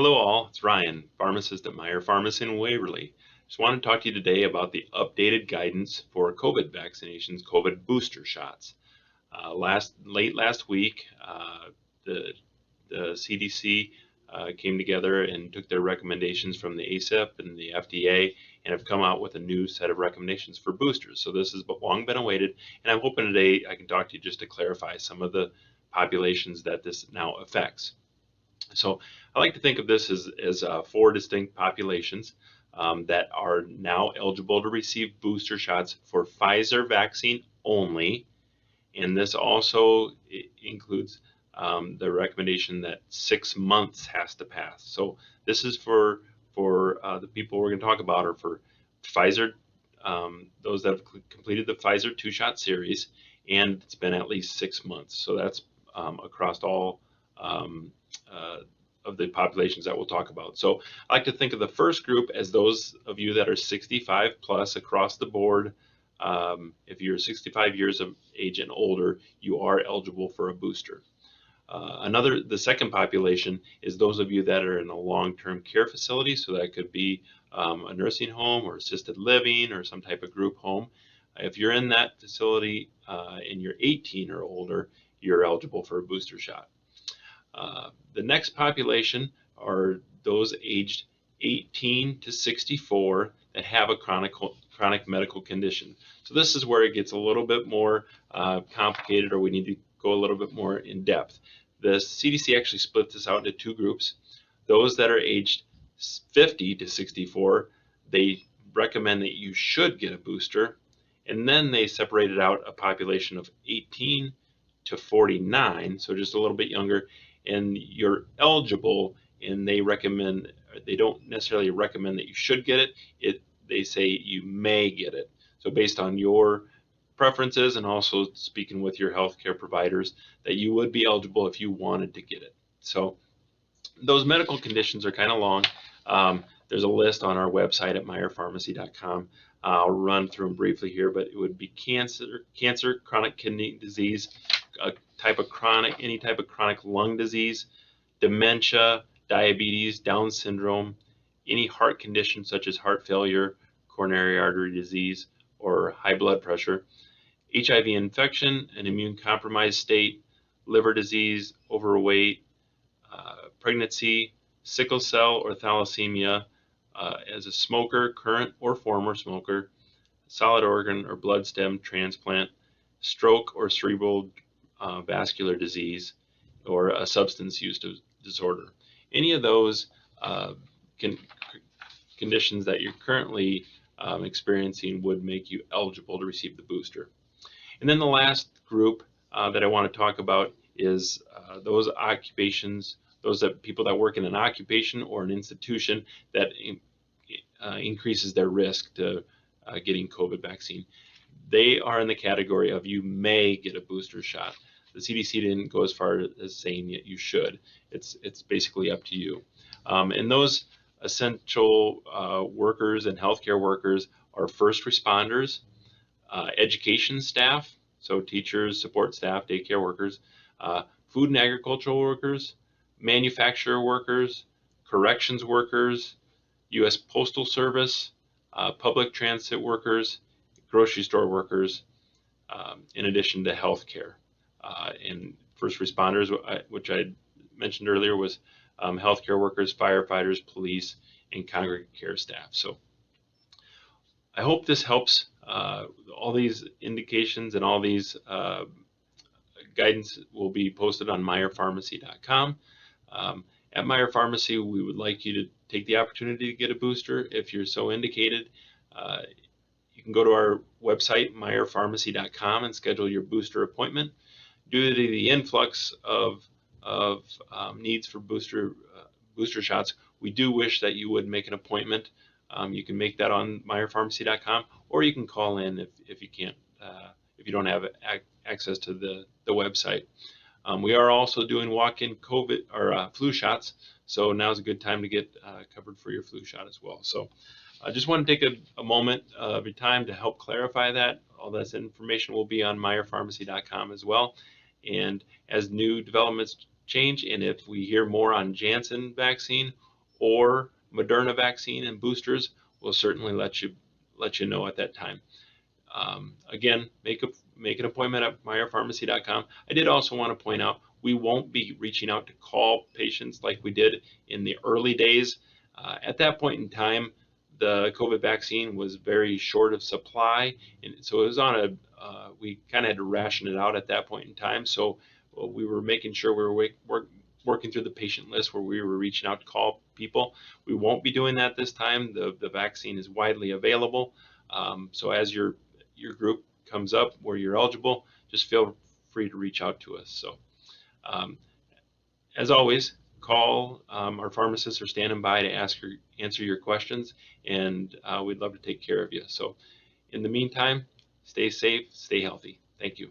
Hello all, it's Ryan, pharmacist at Meyer Pharmacy in Waverly. Just want to talk to you today about the updated guidance for COVID vaccinations, COVID booster shots. Late last week, the CDC came together and took their recommendations from the ACIP and the FDA and have come out with a new set of recommendations for boosters. So this has long been awaited, and I'm hoping today I can talk to you just to clarify some of the populations that this now affects. So I like to think of this as four distinct populations that are now eligible to receive booster shots for Pfizer vaccine only. And this also includes the recommendation that 6 months has to pass. So this is for the people we're going to talk about are for Pfizer, those that have completed the Pfizer two-shot series, and it's been at least 6 months. So that's across all of the populations that we'll talk about. So I like to think of the first group as those of you that are 65 plus across the board. If you're 65 years of age and older, you are eligible for a booster. The second population is those of you that are in a long-term care facility, so that could be a nursing home or assisted living or some type of group home. If you're in that facility and you're 18 or older, you're eligible for a booster shot. The next population are those aged 18 to 64 that have a chronic medical condition. So this is where it gets a little bit more complicated, or we need to go a little bit more in depth. The CDC actually split this out into two groups. Those that are aged 50 to 64, they recommend that you should get a booster, and then they separated out a population of 18 to 49, so just a little bit younger, and you're eligible, and they don't necessarily recommend that you should get it. They say you may get it. So based on your preferences and also speaking with your healthcare providers, that you would be eligible if you wanted to get it. So those medical conditions are kind of long. There's a list on our website at meyerpharmacy.com. I'll run through them briefly here, but it would be cancer, chronic kidney disease, any type of chronic lung disease, dementia, diabetes, Down syndrome, any heart condition such as heart failure, coronary artery disease, or high blood pressure, HIV infection, an immune compromised state, liver disease, overweight, pregnancy, sickle cell or thalassemia, as a smoker, current or former smoker, solid organ or blood stem transplant, stroke or cerebral vascular disease, or a substance use disorder. Any of those conditions that you're currently experiencing would make you eligible to receive the booster. And then the last group that I want to talk about is those people that work in an occupation or an institution that increases their risk to getting COVID vaccine. They are in the category of you may get a booster shot. The CDC didn't go as far as saying that you should. It's basically up to you. And those essential workers and healthcare workers are first responders, education staff, so teachers, support staff, daycare workers, food and agricultural workers, manufacturer workers, corrections workers, U.S. Postal Service, public transit workers, grocery store workers, in addition to healthcare. And first responders, which I mentioned earlier, was healthcare workers, firefighters, police, and congregate care staff. So I hope this helps. All these indications and all these guidance will be posted on meyerpharmacy.com. At Meyer Pharmacy, we would like you to take the opportunity to get a booster if you're so indicated. You can go to our website, meyerpharmacy.com, and schedule your booster appointment. Due to the influx of needs for booster shots, we do wish that you would make an appointment. You can make that on meyerpharmacy.com, or you can call in if you can't, if you don't have access to the website. We are also doing walk-in COVID or flu shots, so now's a good time to get covered for your flu shot as well. So I just want to take a moment of your time to help clarify that. All this information will be on meyerpharmacy.com as well. And as new developments change, and if we hear more on Janssen vaccine or Moderna vaccine and boosters, we'll certainly let you know at that time. Again, make an appointment at meyerpharmacy.com. I did also want to point out we won't be reaching out to call patients like we did in the early days. At that point in time, the COVID vaccine was very short of supply, and so it was on a we kind of had to ration it out at that point in time. So we were making sure we were working through the patient list where we were reaching out to call people. We won't be doing that this time. The vaccine is widely available. So as your group comes up where you're eligible, just feel free to reach out to us. So as always, call. Our pharmacists are standing by to answer your questions, and we'd love to take care of you. So in the meantime, stay safe, stay healthy. Thank you.